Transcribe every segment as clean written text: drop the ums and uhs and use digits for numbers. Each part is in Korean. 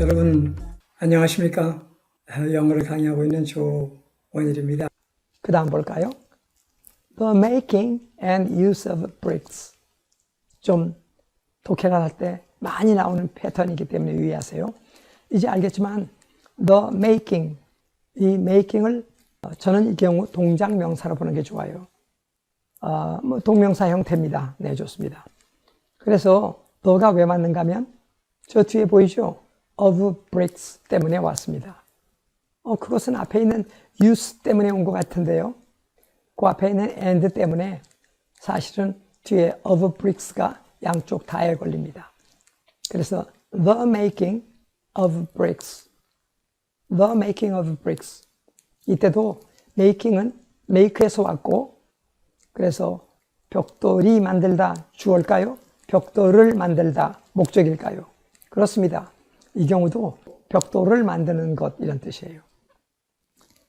여러분 안녕하십니까? 영어를 강의하고 있는 조원일입니다. 그 다음 볼까요? The making and use of bricks. 좀 독해를 할 때 많이 나오는 패턴이기 때문에 유의하세요. 이제 알겠지만 the making, 이 making을 저는 이 경우 동작 명사로 보는 게 좋아요. 동명사 형태입니다. 네, 좋습니다. 그래서 the가 왜 맞는가 하면 저 뒤에 보이죠? of bricks 때문에 왔습니다. 그것은 앞에 있는 use 때문에 온 것 같은데요. 그 앞에 있는 and 때문에 사실은 뒤에 of bricks가 양쪽 다에 걸립니다. 그래서 the making of bricks, the making of bricks. 이때도 making은 make에서 왔고, 그래서 벽돌이 만들다 주어일까요? 벽돌을 만들다 목적일까요? 그렇습니다. 이 경우도 벽돌을 만드는 것 이런 뜻이에요.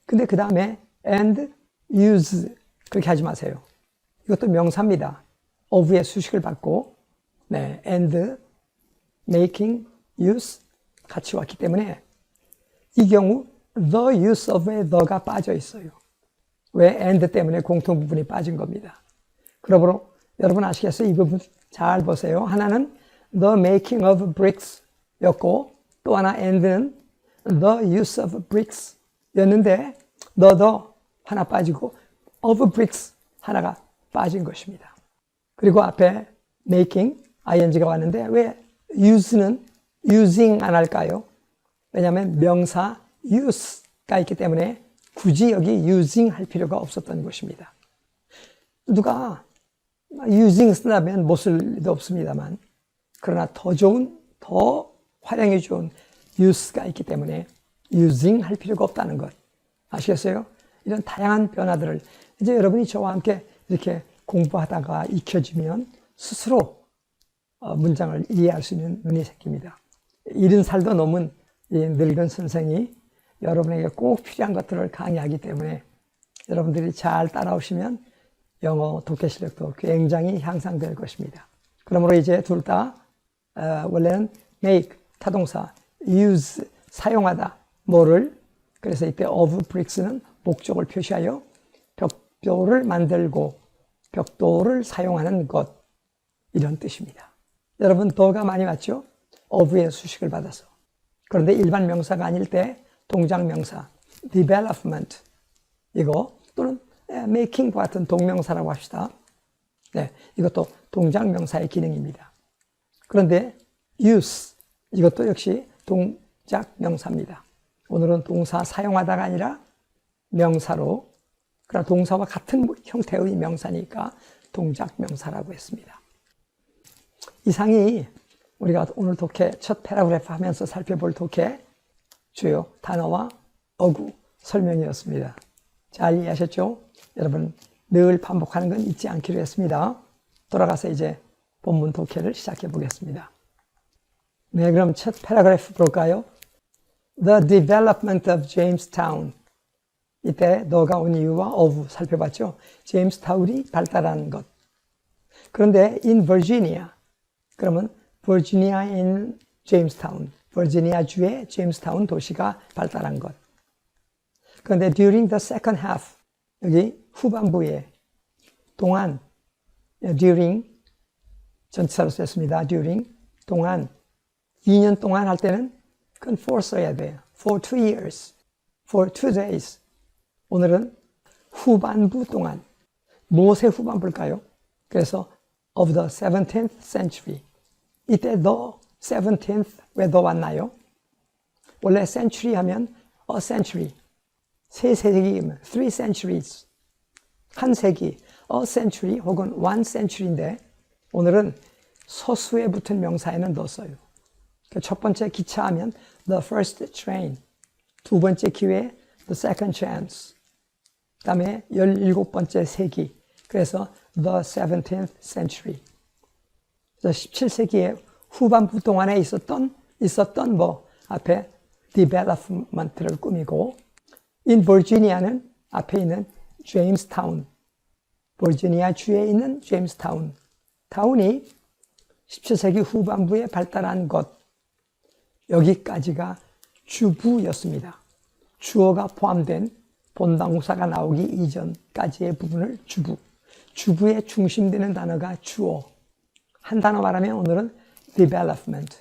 근데 그 다음에 and use 그렇게 하지 마세요. 이것도 명사입니다. of의 수식을 받고 네, and making use 같이 왔기 때문에 이 경우 the use of에 the가 빠져 있어요. 왜? and 때문에 공통 부분이 빠진 겁니다. 그러므로 여러분 아시겠어요? 이 부분 잘 보세요. 하나는 the making of bricks 였고 또 하나 and는 the use of bricks 였는데 the 하나 빠지고 of bricks 하나가 빠진 것입니다. 그리고 앞에 making ing가 왔는데 왜 use는 using 안 할까요? 왜냐하면 명사 use가 있기 때문에 굳이 여기 using 할 필요가 없었던 것입니다. 누가 using 쓴다면 못 쓸 리도 없습니다만 그러나 더 좋은, 더 활용이 좋은 use가 있기 때문에 using 할 필요가 없다는 것 아시겠어요? 이런 다양한 변화들을 이제 여러분이 저와 함께 이렇게 공부하다가 익혀지면 스스로 문장을 이해할 수 있는 눈이 생깁니다. 70살도 넘은 이 늙은 선생이 여러분에게 꼭 필요한 것들을 강의하기 때문에 여러분들이 잘 따라오시면 영어 독해 실력도 굉장히 향상될 것입니다. 그러므로 이제 둘 다 원래는 make 타동사, use 사용하다 뭐를 그래서 이때 of bricks는 목적을 표시하여 벽돌을 만들고 벽돌을 사용하는 것 이런 뜻입니다. 여러분 더가 많이 왔죠? of의 수식을 받아서. 그런데 일반 명사가 아닐 때 동작 명사 development 이거 또는 making과 같은 동명사라고 합시다. 네, 이것도 동작 명사의 기능입니다. 그런데 use 이것도 역시 동작 명사입니다. 오늘은 동사 사용하다가 아니라 명사로 그러나 동사와 같은 형태의 명사니까 동작 명사라고 했습니다. 이상이 우리가 오늘 독해 첫 패러그래프 하면서 살펴볼 독해 주요 단어와 어구 설명이었습니다. 잘 이해하셨죠? 여러분 늘 반복하는 건 잊지 않기로 했습니다. 돌아가서 이제 본문 독해를 시작해 보겠습니다. 네, 그럼 첫 패러그래프 볼까요? The development of Jamestown. 이때 너가 온 이유와 of 살펴봤죠? 제임스타운이 발달하는 것. 그런데 in Virginia. 그러면 Virginia in Jamestown. 버지니아 주의 제임스타운 도시가 발달한 것. 그런데 during the second half. 여기 후반부에 동안 during 전치사로 썼습니다. during 동안 2년 동안 할 때는 그건 for 써야 돼요. for 2 years. for 2 days. 오늘은 후반부 동안 무엇의 후반부일까요? 그래서 of the 17th century. 이때 the 17th 왜 더 왔나요? 원래 century 하면 a century. 세 세기이면 3 centuries. 한 세기. a century 혹은 1 century인데 오늘은 서수에 붙은 명사에는 넣었어요. 첫 번째 기차 하면 the first train. 두 번째 기회 the second chance. 그 다음에 17번째 세기. 그래서 the 17th century. 그래서 17세기의 후반부 동안에 있었던 뭐 앞에 development를 꾸미고 in Virginia는 앞에 있는 Jamestown. 버지니아 주에 있는 제임스타운. 타운이 17세기 후반부에 발달한 것. 여기까지가 주부였습니다. 주어가 포함된 본당사가 나오기 이전까지의 부분을 주부. 주부에 중심되는 단어가 주어. 한 단어 말하면 오늘은 development.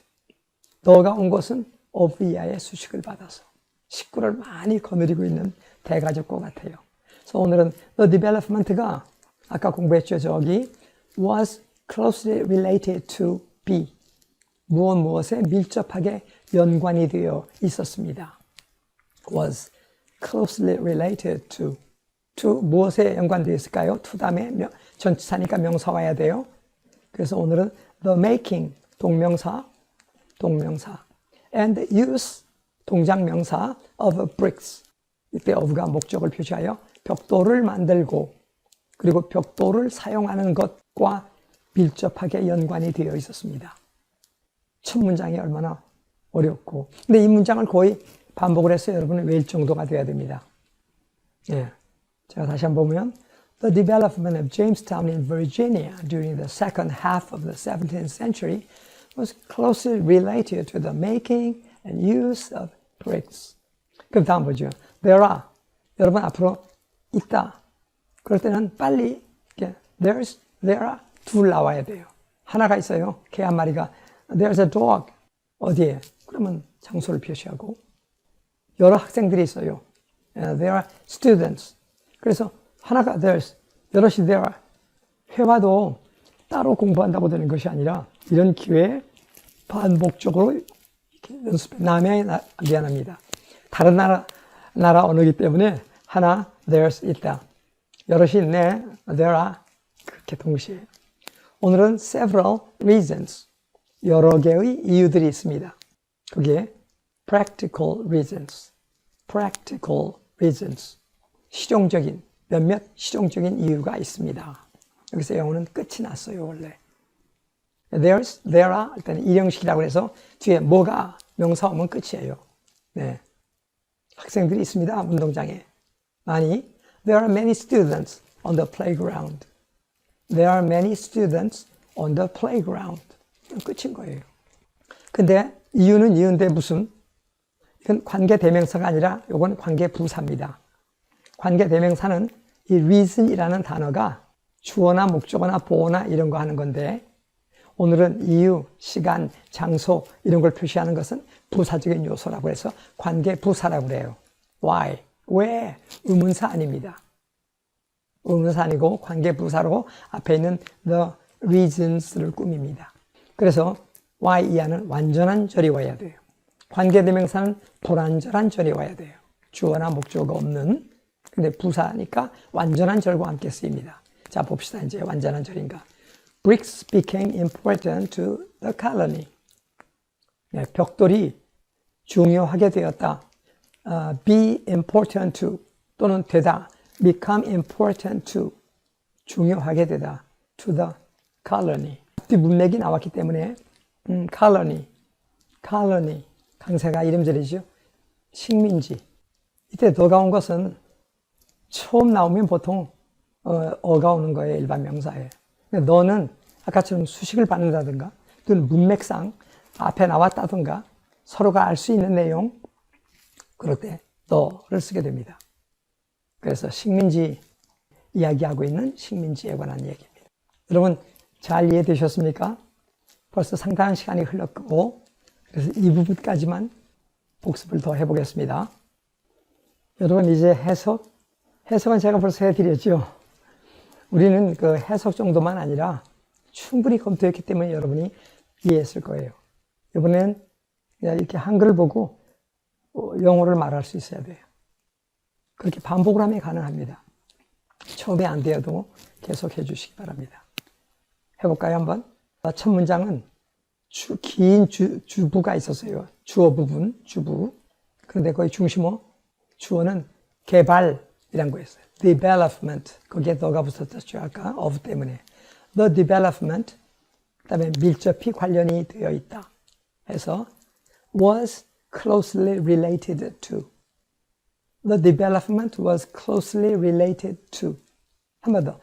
너가 온 것은 오비아의 수식을 받아서 식구를 많이 거느리고 있는 대가족과 같아요. 그래서 오늘은 the development가 아까 공부했죠. 저기 was closely related to be. 무엇에 밀접하게 연관이 되어 있었습니다. was closely related to 무엇에 연관되어 있을까요? to 다음에 전치사니까 명사 와야 돼요. 그래서 오늘은 the making 동명사 and use 동작명사 of bricks. 이때 of가 목적을 표시하여 벽돌을 만들고 그리고 벽돌을 사용하는 것과 밀접하게 연관이 되어 있었습니다. 첫 문장이 얼마나 어렵고 근데 이 문장을 거의 반복을 해서 여러분은 외울 정도가 돼야 됩니다. 예, 제가 다시 한번 보면 The development of Jamestown in Virginia during the second half of the 17th century was closely related to the making and use of bricks. 그럼 다음 보죠. There are. 여러분 앞으로 있다. 그럴 때는 빨리 there are 둘 나와야 돼요. 하나가 있어요. 개 한 마리가 There's a dog. 어디에? 그러면 장소를 표시하고 여러 학생들이 있어요. There are students. 그래서 하나가 there's, 여럿이 there are. 회화도 따로 공부한다고 되는 것이 아니라 이런 기회에 반복적으로 이렇게 연습해. 미안합니다. 다른 나라 언어이기 때문에 하나 there's 있다. 여럿이 있네. There are. 그렇게 동시에. 오늘은 several reasons. 여러 개의 이유들이 있습니다. 그게 practical reasons. 실용적인, 몇몇 실용적인 이유가 있습니다. 여기서 영어는 끝이 났어요, 원래. there are, 일단 일형식이라고 해서 뒤에 뭐가 명사 오면 끝이에요. 네. 학생들이 있습니다, 운동장에. 많이. There are many students on the playground. There are many students on the playground. 끝인 거예요. 근데 이유는 이유인데 무슨? 이건 관계대명사가 아니라 이건 관계부사입니다. 관계대명사는 이 reason이라는 단어가 주어나 목적어나 보어나 이런 거 하는 건데 오늘은 이유, 시간, 장소 이런 걸 표시하는 것은 부사적인 요소라고 해서 관계부사라고 그래요. Why? 왜? 의문사 아닙니다. 의문사 아니고 관계부사로 앞에 있는 the reasons를 꾸밉니다. 그래서 why 이하는 완전한 절이 와야 돼요. 관계대명사는 불완전한 절이 와야 돼요. 주어나 목적어가 없는. 근데 부사니까 완전한 절과 함께 쓰입니다. 자, 봅시다. 이제 완전한 절인가. Bricks became important to the colony. 네, 벽돌이 중요하게 되었다. Be important to 또는 되다. Become important to 중요하게 되다. To the colony. 앞뒤 문맥이 나왔기 때문에 colony. 강세가 이름절이죠. 식민지. 이때 더가 온 것은 처음 나오면 보통 어가 오는 거예요. 일반 명사에. 근데 너는 아까처럼 수식을 받는다든가 또는 문맥상 앞에 나왔다든가 서로가 알 수 있는 내용 그럴 때 너를 쓰게 됩니다. 그래서 식민지 이야기하고 있는 식민지에 관한 얘기입니다. 여러분 잘 이해되셨습니까? 벌써 상당한 시간이 흘렀고 그래서 이 부분까지만 복습을 더 해보겠습니다. 여러분 이제 해석은 제가 벌써 해드렸죠. 우리는 그 해석 정도만 아니라 충분히 검토했기 때문에 여러분이 이해했을 거예요. 이번에는 이렇게 한글을 보고 영어를 말할 수 있어야 돼요. 그렇게 반복을 하면 가능합니다. 처음에 안 되어도 계속 해주시기 바랍니다. 해볼까요, 한번? 첫 문장은 긴 주부가 있었어요. 주어 부분, 주부. 그런데 거의 중심어, 주어는 개발이란 거였어요. development. 거기에 더가 붙었죠, 아까 of 때문에. the development, 그 다음에 밀접히 관련이 되어 있다. 해서 was closely related to. The development was closely related to. 한 번 더.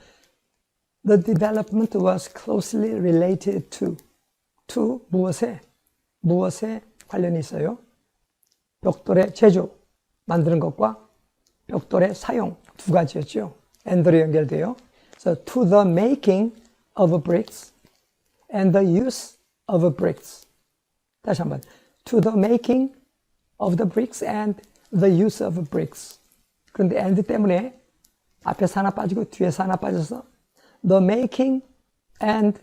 The development was closely related to. to 무엇에 관련이 있어요. 벽돌의 제조, 만드는 것과 벽돌의 사용 두 가지였죠. and로 연결돼요. So to the making of bricks and the use of bricks. 다시 한번. To the making of the bricks and the use of bricks. 그런데 and 때문에 앞에서 하나 빠지고 뒤에서 하나 빠져서 the making and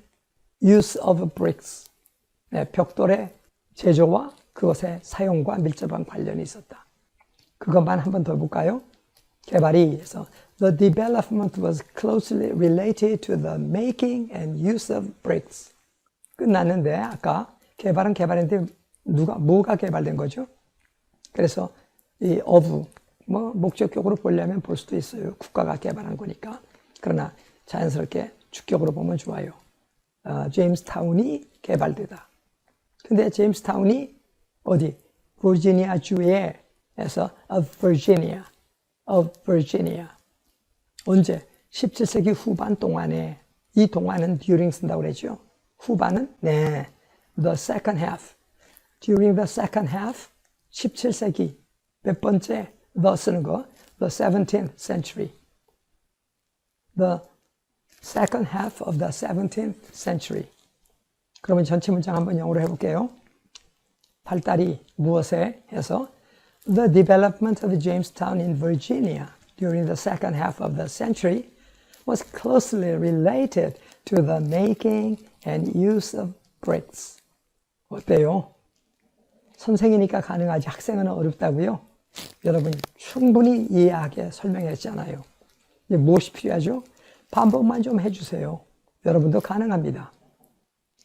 use of bricks. 네, 벽돌의 제조와 그것의 사용과 밀접한 관련이 있었다. 그것만 한 번 더 볼까요? 개발이 해서 the development was closely related to the making and use of bricks. 끝났는데 아까 개발은 개발인데 뭐가 개발된 거죠? 그래서 이 of 목적격으로 보려면 볼 수도 있어요. 국가가 개발한 거니까. 그러나 자연스럽게 주격으로 보면 좋아요. 제임스타운이 개발되다. 근데 제임스타운이 어디? 버지니아 주에서 of Virginia. 언제? 17세기 후반 동안에. 이 동안은 during 쓴다고 그랬죠. 후반은 네, the second half. During the second half, 17세기 몇 번째 the 쓰는 거? The 17th century. The second half of the 17th century. 그러면 전체 문장 한번 영어로 해볼게요. 발달이 무엇에 해서 The development of Jamestown in Virginia during the second half of the century was closely related to the making and use of bricks. 어때요? 선생이니까 가능하지 학생은 어렵다고요? 여러분 충분히 이해하게 설명했잖아요. 이제 무엇이 필요하죠? 반복만 좀 해주세요. 여러분도 가능합니다.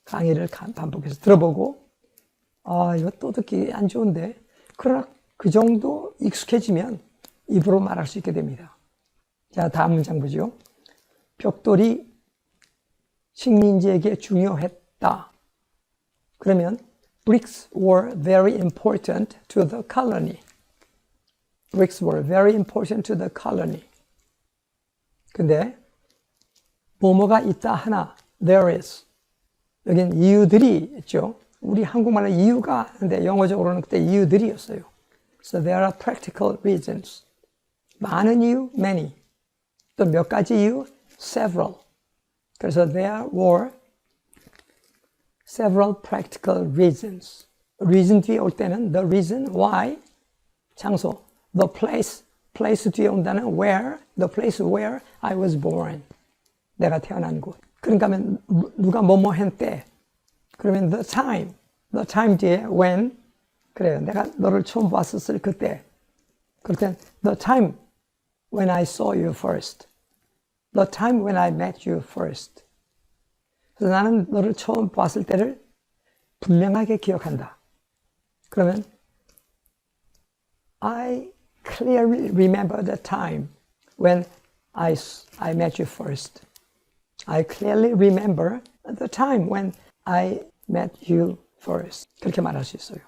강의를 반복해서 들어보고 이거 또 듣기 안 좋은데 그러나 그 정도 익숙해지면 입으로 말할 수 있게 됩니다. 자, 다음 문장 보죠. 벽돌이 식민지에게 중요했다. 그러면 bricks were very important to the colony. Bricks were very important to the colony. 근데 뭐뭐가 있다 하나 there is. 여긴 이유들이 있죠. 우리 한국말로 이유가 하는데 영어적으로는 그때 이유들이었어요. So there are practical reasons. 많은 이유, many. 또 몇 가지 이유, several. 그래서 there were several practical reasons. reason 뒤에 올 때는 the reason why, 장소, the place 뒤에 온다는 where, the place where I was born. 내가 태어난 곳. 그러니까 누가 뭐뭐 한 때. 그러면 the time 뒤에 when, 그래요. 내가 너를 처음 봤었을 그때. 그럴 땐 the time when I saw you first. The time when I met you first. 그래서 나는 너를 처음 봤을 때를 분명하게 기억한다. 그러면 I clearly remember the time when I met you first. I clearly remember the time when I met you first. 그렇게 말할 수 있어요.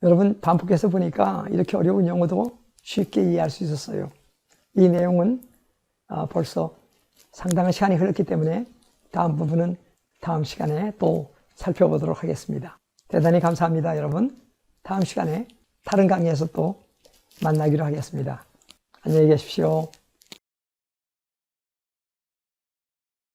여러분 반복해서 보니까 이렇게 어려운 영어도 쉽게 이해할 수 있었어요. 이 내용은 벌써 상당한 시간이 흘렀기 때문에 다음 부분은 다음 시간에 또 살펴보도록 하겠습니다. 대단히 감사합니다, 여러분. 다음 시간에 다른 강의에서 또 만나기로 하겠습니다. 안녕히 계십시오.